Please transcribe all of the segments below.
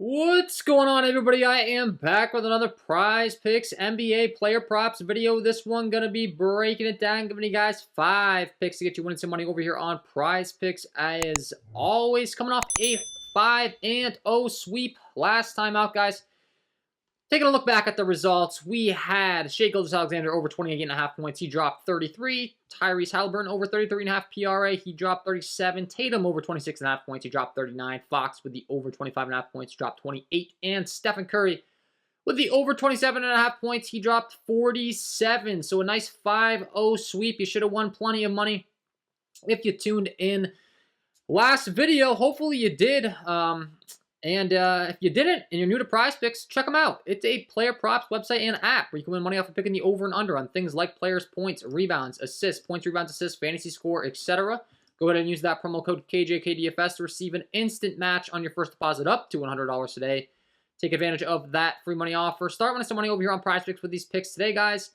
What's going on, everybody? I am back with another Prize Picks NBA player props video. This one gonna be breaking it down, giving you guys 5 picks to get you winning some money over here on Prize Picks. As always, coming off a 5-0 sweep last time out, guys. Taking a look back at the results, we had Shai Gilgeous-Alexander over 28.5 points. He dropped 33. Tyrese Halliburton over 33.5 PRA. He dropped 37. Tatum over 26.5 points. He dropped 39. Fox with the over 25.5 points dropped 28. And Stephen Curry with the over 27.5 points. He dropped 47. So a nice 5-0 sweep. You should have won plenty of money if you tuned in last video. Hopefully you did. If you didn't and you're new to Prize Picks, check them out. It's a player props website and app where you can win money off of picking the over and under on things like players' points, rebounds, assists, points, rebounds, assists, fantasy score, etc. Go ahead and use that promo code KJK DFS to receive an instant match on your first deposit up to $100 today. Take advantage of that free money offer. Start winning some money over here on Prize Picks with these picks today, guys.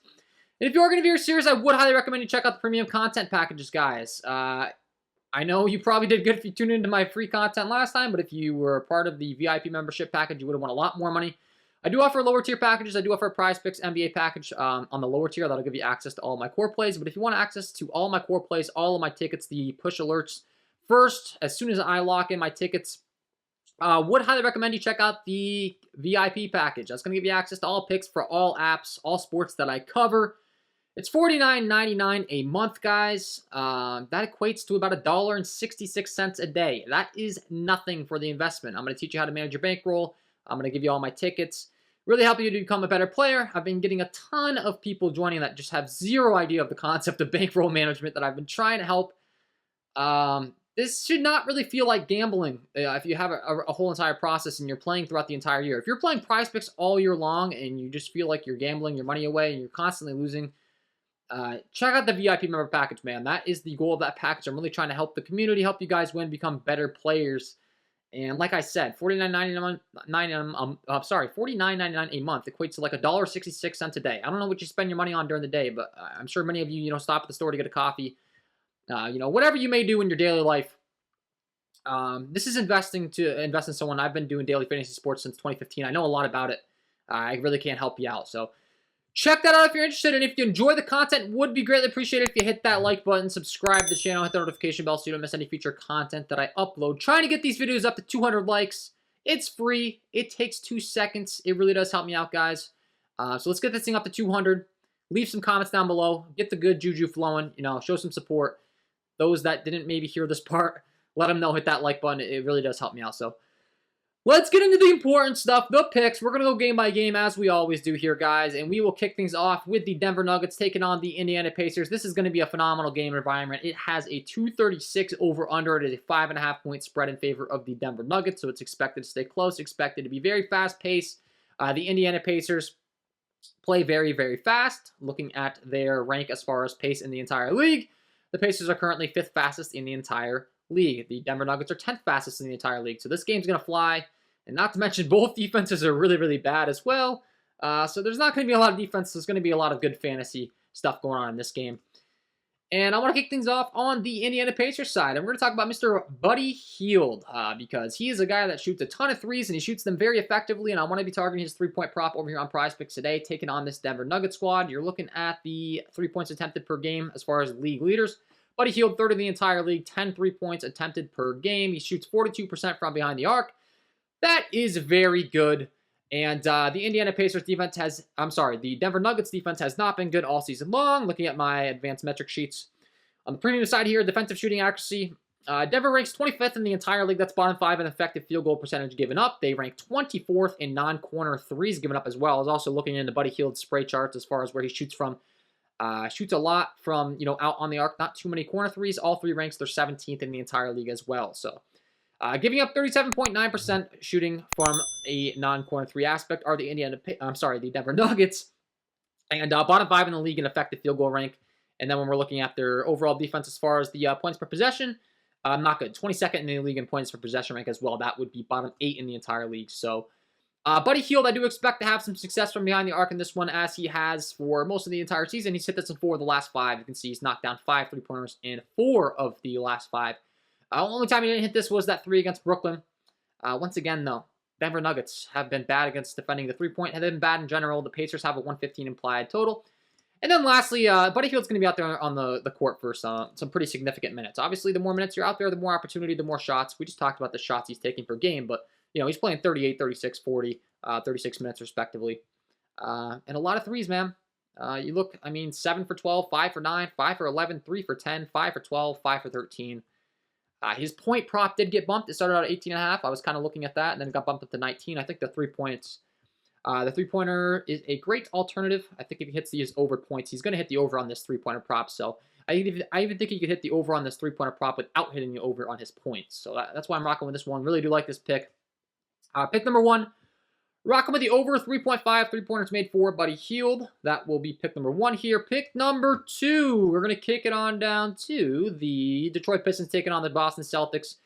And if you are going to be here serious, I would highly recommend you check out the premium content packages, guys. I know you probably did good if you tuned into my free content last time, but if you were a part of the VIP membership package, you would have won a lot more money. I do offer lower tier packages. I do offer a Prize Picks NBA package on the lower tier. That'll give you access to all my core plays. But if you want access to all my core plays, all of my tickets, the push alerts first, as soon as I lock in my tickets, would highly recommend you check out the VIP package. That's going to give you access to all picks for all apps, all sports that I cover. It's $49.99 a month, guys. That equates to about $1.66 a day. That is nothing for the investment. I'm going to teach you how to manage your bankroll. I'm going to give you all my tickets. Really help you to become a better player. I've been getting a ton of people joining that just have zero idea of the concept of bankroll management that I've been trying to help. This should not really feel like gambling if you have a whole entire process and you're playing throughout the entire year. If you're playing Prize Picks all year long and you just feel like you're gambling your money away and you're constantly losing, check out the VIP member package, man. That is the goal of that package. I'm really trying to help the community, help you guys win, become better players. And like I said, $49.99 a month equates to like $1.66 a day. I don't know what you spend your money on during the day, but I'm sure many of you, stop at the store to get a coffee. Whatever you may do in your daily life. This is invest in someone. I've been doing daily fantasy sports since 2015. I know a lot about it. I really can't help you out. So check that out if you're interested, and if you enjoy the content, would be greatly appreciated if you hit that like button, subscribe to the channel, hit the notification bell so you don't miss any future content that I upload. Trying to get these videos up to 200 likes. It's free. It takes 2 seconds. It really does help me out, guys. So let's get this thing up to 200. Leave some comments down below. Get the good juju flowing. Show some support. Those that didn't maybe hear this part, let them know. Hit that like button. It really does help me out. So let's get into the important stuff, the picks. We're going to go game by game as we always do here, guys. And we will kick things off with the Denver Nuggets taking on the Indiana Pacers. This is going to be a phenomenal game environment. It has a 236 over-under. It is a 5.5-point spread in favor of the Denver Nuggets, so it's expected to stay close, expected to be very fast-paced. The Indiana Pacers play very, very fast. Looking at their rank as far as pace in the entire league, the Pacers are currently 5th fastest in the entire league. The Denver Nuggets are 10th fastest in the entire league, so this game's going to fly. And not to mention, both defenses are really, really bad as well. So there's not going to be a lot of defense. There's going to be a lot of good fantasy stuff going on in this game. And I want to kick things off on the Indiana Pacers side. And we're going to talk about Mr. Buddy Hield because he is a guy that shoots a ton of threes, and he shoots them very effectively. And I want to be targeting his 3-point prop over here on Prize Picks today, taking on this Denver Nuggets squad. You're looking at the 3 points attempted per game as far as league leaders. Buddy Hield, 3rd in the entire league, 10 3-points attempted per game. He shoots 42% from behind the arc. That is very good. And the Denver Nuggets defense has not been good all season long. Looking at my advanced metric sheets. On the premium side here, defensive shooting accuracy. Denver ranks 25th in the entire league. That's bottom 5 in effective field goal percentage given up. They rank 24th in non-corner threes given up as well. I was also looking into Buddy Hield's spray charts as far as where he shoots from. Shoots a lot from, out on the arc. Not too many corner threes. All 3 ranks, they're 17th in the entire league as well. So giving up 37.9% shooting from a non-corner 3 aspect are the Denver Nuggets. And bottom 5 in the league in effective field goal rank. And then when we're looking at their overall defense as far as the points per possession, not good. 22nd in the league in points per possession rank as well. That would be bottom 8 in the entire league. So Buddy Hield, I do expect to have some success from behind the arc in this one, as he has for most of the entire season. He's hit this in 4 of the last 5. You can see he's knocked down 5 3-pointers in 4 of the last 5. Only time he didn't hit this was that 3 against Brooklyn. Once again, though, Denver Nuggets have been bad against defending the three-point, have been bad in general. The Pacers have a 115 implied total. And then lastly, Buddy Hield's going to be out there on the court for some pretty significant minutes. Obviously, the more minutes you're out there, the more opportunity, the more shots. We just talked about the shots he's taking per game, but he's playing 38, 36, 40, 36 minutes respectively. And a lot of threes, man. You look, 7 for 12, 5 for 9, 5 for 11, 3 for 10, 5 for 12, 5 for 13. His point prop did get bumped. It started out at 18.5. I was kind of looking at that, and then it got bumped up to 19. I think the 3 points. The three-pointer is a great alternative. I think if he hits these over points, he's going to hit the over on this three-pointer prop. So I even think he could hit the over on this three-pointer prop without hitting the over on his points. So that's why I'm rocking with this one. Really do like this pick. Pick number 1, rocking with the over 3.5 three-pointers made for Buddy Hield. That will be pick number 1 here. Pick number 2, we're going to kick it on down to the Detroit Pistons taking on the Boston Celtics.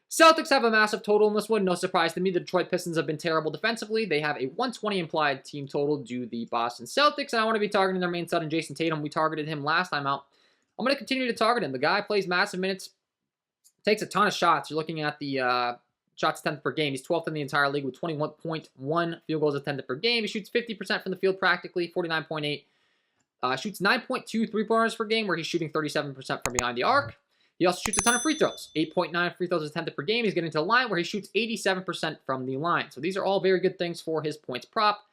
Celtics have a massive total in this one. No surprise to me. The Detroit Pistons have been terrible defensively. They have a 120 implied team total due the Boston Celtics, and I want to be targeting their main stud, Jason Tatum. We targeted him last time out. I'm going to continue to target him. The guy plays massive minutes, takes a ton of shots. You're looking at the shots attempted per game. He's 12th in the entire league with 21.1 field goals attempted per game. He shoots 50% from the field practically, 49.8. Shoots 9.2 three-pointers per game, where he's shooting 37% from behind the arc. He also shoots a ton of free throws. 8.9 free throws attempted per game. He's getting to the line where he shoots 87% from the line. So these are all very good things for his points prop.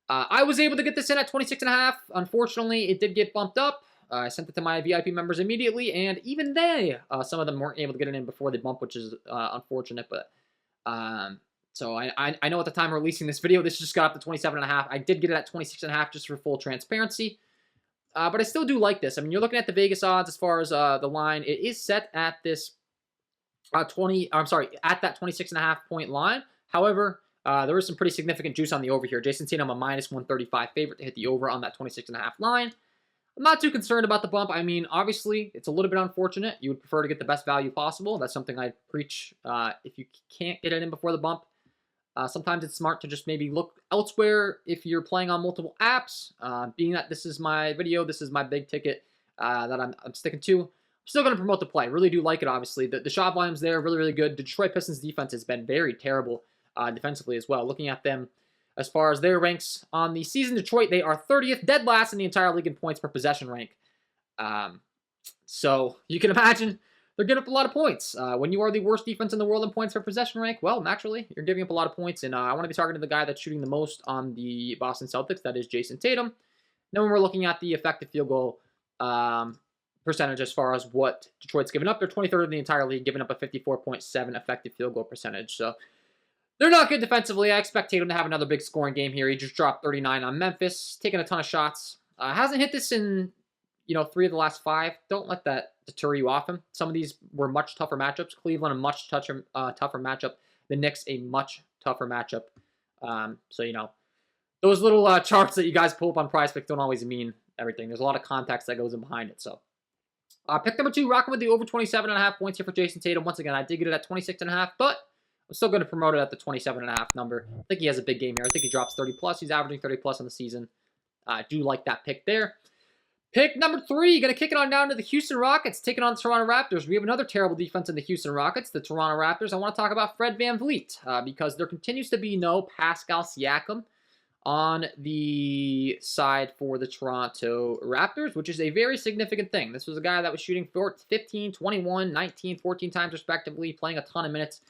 I was able to get this in at 26.5. Unfortunately, it did get bumped up. I sent it to my VIP members immediately, and even they, some of them weren't able to get it in before the bump, which is unfortunate. But so I know at the time of releasing this video, this just got up to 27.5. I did get it at 26.5 just for full transparency. But I still do like this. You're looking at the Vegas odds as far as the line. It is set at this at that 26.5 point line. However, there is some pretty significant juice on the over here. Jason Tatum, a minus 135 favorite to hit the over on that 26.5 line. I'm not too concerned about the bump. Obviously, it's a little bit unfortunate. You would prefer to get the best value possible. That's something I preach. If you can't get it in before the bump, sometimes it's smart to just maybe look elsewhere if you're playing on multiple apps. Being that this is my video, this is my big ticket that I'm sticking to. I'm still going to promote the play. I really do like it, obviously. The shot volume's there, really, really good. The Detroit Pistons defense has been very terrible defensively as well. Looking at them as far as their ranks on the season, Detroit, they are 30th, dead last in the entire league in points per possession rank. So you can imagine they're giving up a lot of points. When you are the worst defense in the world in points per possession rank, well, naturally, you're giving up a lot of points. And I want to be targeting the guy that's shooting the most on the Boston Celtics. That is Jason Tatum. Then when we're looking at the effective field goal percentage as far as what Detroit's given up, they're 23rd in the entire league, giving up a 54.7 effective field goal percentage. So they're not good defensively. I expect Tatum to have another big scoring game here. He just dropped 39 on Memphis, taking a ton of shots. Hasn't hit this in 3 of the last 5. Don't let that deter you off him. Some of these were much tougher matchups. Cleveland, a much tougher matchup. The Knicks, a much tougher matchup. So, those little charts that you guys pull up on Prizepicks don't always mean everything. There's a lot of context that goes in behind it. So, pick number 2, rocking with the over 27.5 points here for Jason Tatum. Once again, I did get it at 26.5, but I'm still going to promote it at the 27.5 number. I think he has a big game here. I think he drops 30+. He's averaging 30+ on the season. I do like that pick there. Pick number 3, going to kick it on down to the Houston Rockets, taking on the Toronto Raptors. We have another terrible defense in the Houston Rockets, the Toronto Raptors. I want to talk about Fred VanVleet because there continues to be no Pascal Siakam on the side for the Toronto Raptors, which is a very significant thing. This was a guy that was shooting 15, 21, 19, 14 times respectively, playing a ton of minutes.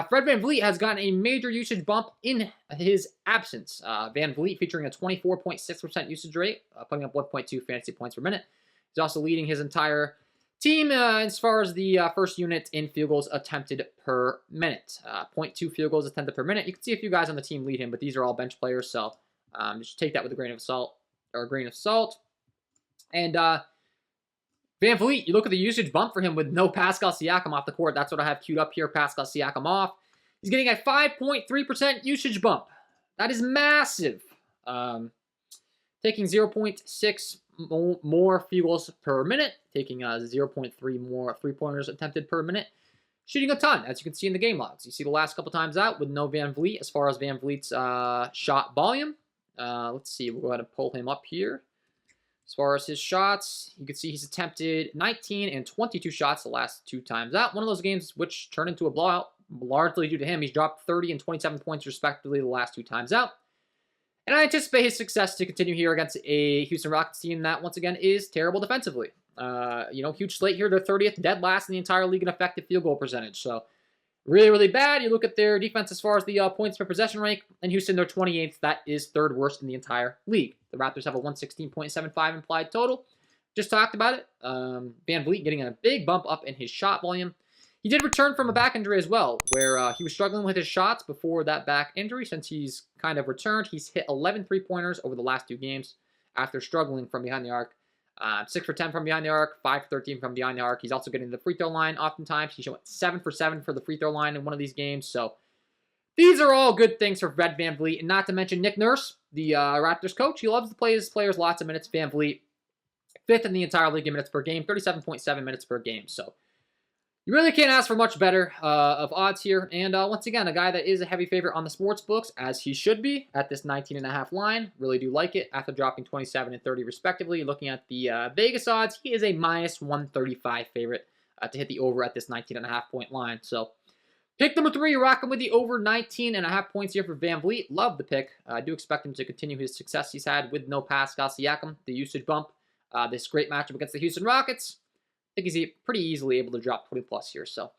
Fred VanVleet has gotten a major usage bump in his absence. VanVleet featuring a 24.6% usage rate, putting up 1.2 fantasy points per minute. He's also leading his entire team as far as the first unit in field goals attempted per minute. 0.2 field goals attempted per minute. You can see a few guys on the team lead him, but these are all bench players, so just take that with a grain of salt. And VanVleet, you look at the usage bump for him with no Pascal Siakam off the court. That's what I have queued up here, Pascal Siakam off. He's getting a 5.3% usage bump. That is massive. Taking 0.6 more field goals per minute. Taking 0.3 more three-pointers attempted per minute. Shooting a ton, as you can see in the game logs. You see the last couple times out with no VanVleet as far as VanVleet's shot volume. Let's see, we'll go ahead and pull him up here. As far as his shots, you can see he's attempted 19 and 22 shots the last 2 times out. One of those games which turned into a blowout. largely due to him. He's dropped 30 and 27 points respectively the last 2 times out. And I anticipate his success to continue here against a Houston Rockets team that, once again, is terrible defensively. Huge slate here. They're 30th, dead last in the entire league in effective field goal percentage. So, really, really bad. You look at their defense as far as the points per possession rank. In Houston, they're 28th. That is 3rd worst in the entire league. The Raptors have a 116.75 implied total. Just talked about it. Van Vliet getting a big bump up in his shot volume. He did return from a back injury as well, where he was struggling with his shots before that back injury. Since he's kind of returned, he's hit 11 three-pointers over the last 2 games after struggling from behind the arc. 6 for 10 from behind the arc, 5 for 13 from behind the arc. He's also getting the free throw line oftentimes. He showed 7 for 7 for the free throw line in one of these games. So these are all good things for Fred VanVleet. And not to mention Nick Nurse, the Raptors coach. He loves to play his players lots of minutes. VanVleet, 5th in the entire league in minutes per game, 37.7 minutes per game. So you really can't ask for much better of odds here. And once again, a guy that is a heavy favorite on the sports books, as he should be, at this 19.5 line. Really do like it after dropping 27 and 30 respectively. Looking at the Vegas odds, he is a minus 135 favorite to hit the over at this 19.5 point line. So pick number 3, rocking with the over 19.5 points here for VanVleet. Love the pick. I do expect him to continue his success he's had with no Pascal Siakam. The usage bump, this great matchup against the Houston Rockets. I think he's pretty easily able to drop 20 plus here. So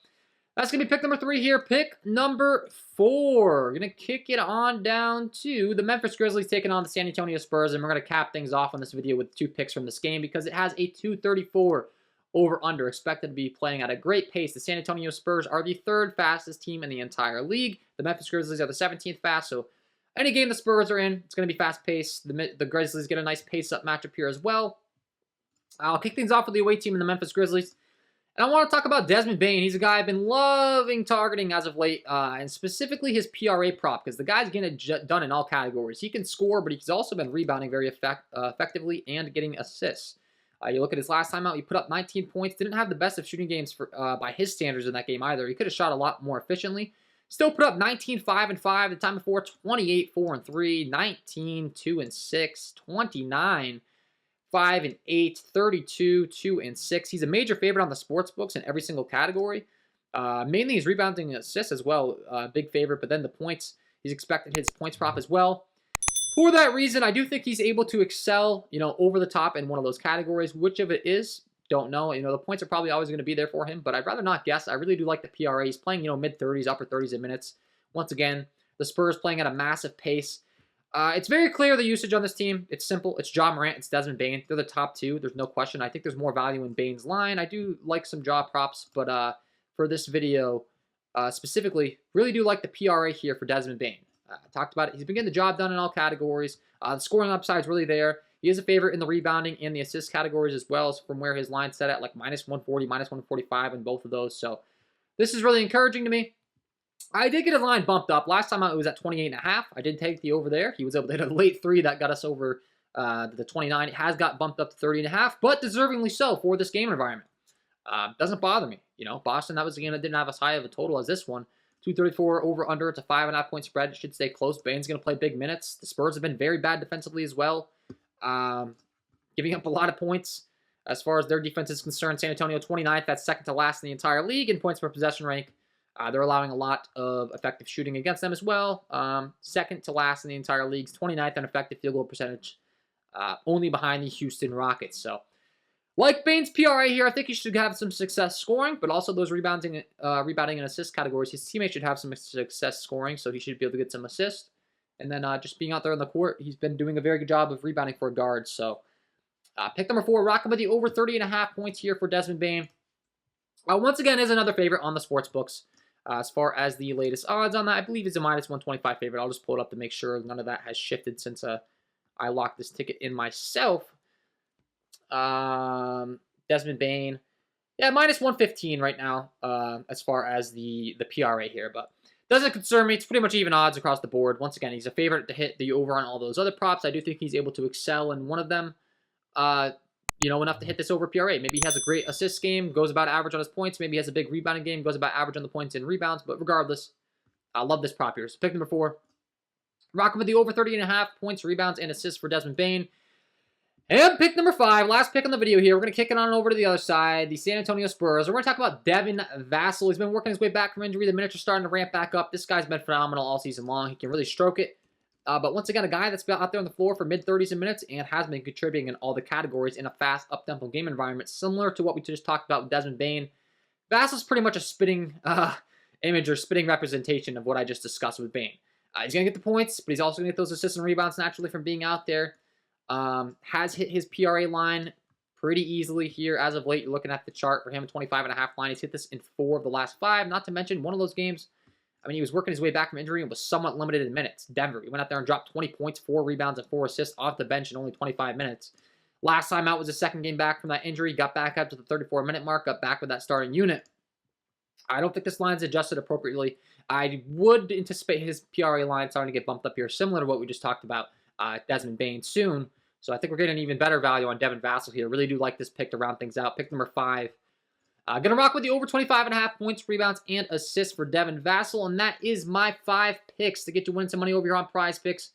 that's going to be pick number 3 here. Pick number 4. We're going to kick it on down to the Memphis Grizzlies taking on the San Antonio Spurs. And we're going to cap things off on this video with 2 picks from this game because it has a 234 over-under. Expected to be playing at a great pace. The San Antonio Spurs are the 3rd fastest team in the entire league. The Memphis Grizzlies are the 17th fast. So any game the Spurs are in, it's going to be fast-paced. The Grizzlies get a nice pace-up matchup here as well. I'll kick things off with the away team in the Memphis Grizzlies. And I want to talk about Desmond Bane. He's a guy I've been loving targeting as of late, and specifically his PRA prop, because the guy's getting it done in all categories. He can score, but he's also been rebounding very effectively and getting assists. You look at his last time out, he put up 19 points. Didn't have the best of shooting games by his standards in that game either. He could have shot a lot more efficiently. Still put up 19, 5 and 5. The time before, 28, 4 and 3, 19, 2 and 6, 29. 5 and 8, 32, 2 and 6. He's a major favorite on the sports books in every single category. Mainly his rebounding and assists as well, big favorite. But then the points, he's expected his points prop as well. For that reason, I do think he's able to excel, over the top in one of those categories. Which of it is, don't know. The points are probably always going to be there for him, but I'd rather not guess. I really do like the PRA. He's playing, mid-30s, upper 30s in minutes. Once again, the Spurs playing at a massive pace. It's very clear the usage on this team. It's simple. It's Ja Morant. It's Desmond Bane. They're the top 2. There's no question. I think there's more value in Bane's line. I do like some Ja props, but for this video specifically, really do like the PRA here for Desmond Bane. I talked about it. He's been getting the job done in all categories. The scoring upside is really there. He is a favorite in the rebounding and the assist categories as well, as from where his line's set at like minus 140, minus 145 in both of those. So this is really encouraging to me. I did get his line bumped up. Last time it was at 28.5. I did take the over there. He was able to hit a late 3 that got us over the 29. It has got bumped up to 30.5, but deservingly so for this game environment. Doesn't bother me. Boston, that was a game that didn't have as high of a total as this one. 234 over under. It's a 5.5 point spread. It should stay close. Bane's going to play big minutes. The Spurs have been very bad defensively as well, giving up a lot of points. As far as their defense is concerned, San Antonio 29th. That's second to last in the entire league in points per possession rank. They're allowing a lot of effective shooting against them as well. Second to last in the entire league, 29th in effective field goal percentage, only behind the Houston Rockets. So, like Bane's PRA here, I think he should have some success scoring, but also those rebounding and assist categories. His teammates should have some success scoring, so he should be able to get some assists. And then just being out there on the court, he's been doing a very good job of rebounding for a guard. So, pick number 4, rocking with the over 30.5 points here for Desmond Bane. Once again, is another favorite on the sports books. As far as the latest odds on that, I believe he's a minus 125 favorite. I'll just pull it up to make sure none of that has shifted since I locked this ticket in myself. Desmond Bane, yeah, minus 115 right now as far as the PRA here, but doesn't concern me. It's pretty much even odds across the board. Once again, he's a favorite to hit the over on all those other props. I do think he's able to excel in one of them. Enough to hit this over PRA. Maybe he has a great assist game, goes about average on his points. Maybe he has a big rebounding game, goes about average on the points and rebounds. But regardless, I love this prop here. So pick number 4. Rocking with the over 30.5 points, rebounds, and assists for Desmond Bane. And pick number 5, last pick on the video here. We're going to kick it on over to the other side, the San Antonio Spurs. We're going to talk about Devin Vassell. He's been working his way back from injury. The minutes are starting to ramp back up. This guy's been phenomenal all season long. He can really stroke it. But once again, a guy that's been out there on the floor for mid-30s in minutes and has been contributing in all the categories in a fast, up-tempo game environment, similar to what we just talked about with Desmond Bane. Vassell's pretty much a spitting image or spitting representation of what I just discussed with Bane. He's going to get the points, but he's also going to get those assists and rebounds naturally from being out there. Has hit his PRA line pretty easily here as of late. You're looking at the chart for him, 25.5 line. He's hit this in 4 of the last 5. Not to mention one of those games, I mean, he was working his way back from injury and was somewhat limited in minutes. Denver, he went out there and dropped 20 points, 4 rebounds, and 4 assists off the bench in only 25 minutes. Last time out was his second game back from that injury. Got back up to the 34-minute mark, got back with that starting unit. I don't think this line's adjusted appropriately. I would anticipate his PRA line starting to get bumped up here, similar to what we just talked about Desmond Bane soon. So I think we're getting an even better value on Devin Vassell here. Really do like this pick to round things out. Pick number 5. Gonna rock with the over 25.5 points, rebounds, and assists for Devin Vassell. And that is my 5 picks to get you winning some money over here on Prizepicks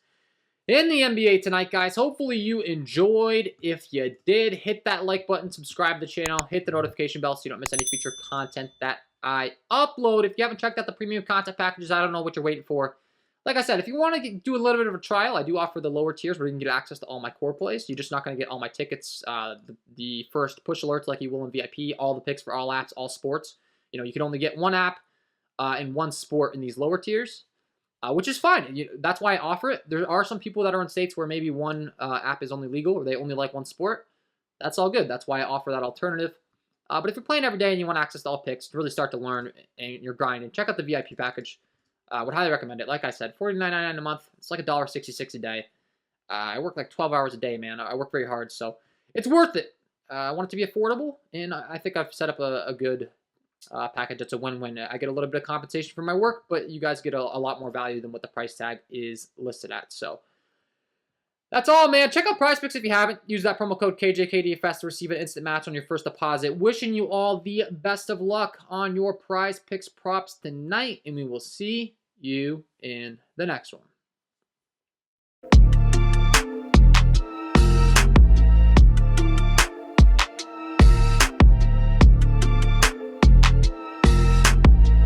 in the NBA tonight, guys. Hopefully you enjoyed. If you did, hit that like button, subscribe to the channel, hit the notification bell so you don't miss any future content that I upload. If you haven't checked out the premium content packages, I don't know what you're waiting for. Like I said, if you want to do a little bit of a trial, I do offer the lower tiers where you can get access to all my core plays. You're just not going to get all my tickets, the first push alerts like you will in VIP, all the picks for all apps, all sports. You know, you can only get one app and one sport in these lower tiers, which is fine. That's why I offer it. There are some people that are in states where maybe one app is only legal or they only like one sport. That's all good. That's why I offer that alternative. But if you're playing every day and you want access to all picks to really start to learn and you're grinding, check out the VIP package. Would highly recommend it. Like I said, $49.99 a month. It's like $1.66 a day. I work like 12 hours a day, man. I work very hard, so it's worth it. I want it to be affordable, and I think I've set up a good package. It's a win-win. I get a little bit of compensation for my work, but you guys get a lot more value than what the price tag is listed at. So that's all, man. Check out Prizepicks if you haven't. Use that promo code KJK DFS to receive an instant match on your first deposit. Wishing you all the best of luck on your Prizepicks props tonight, and we will see you in the next one.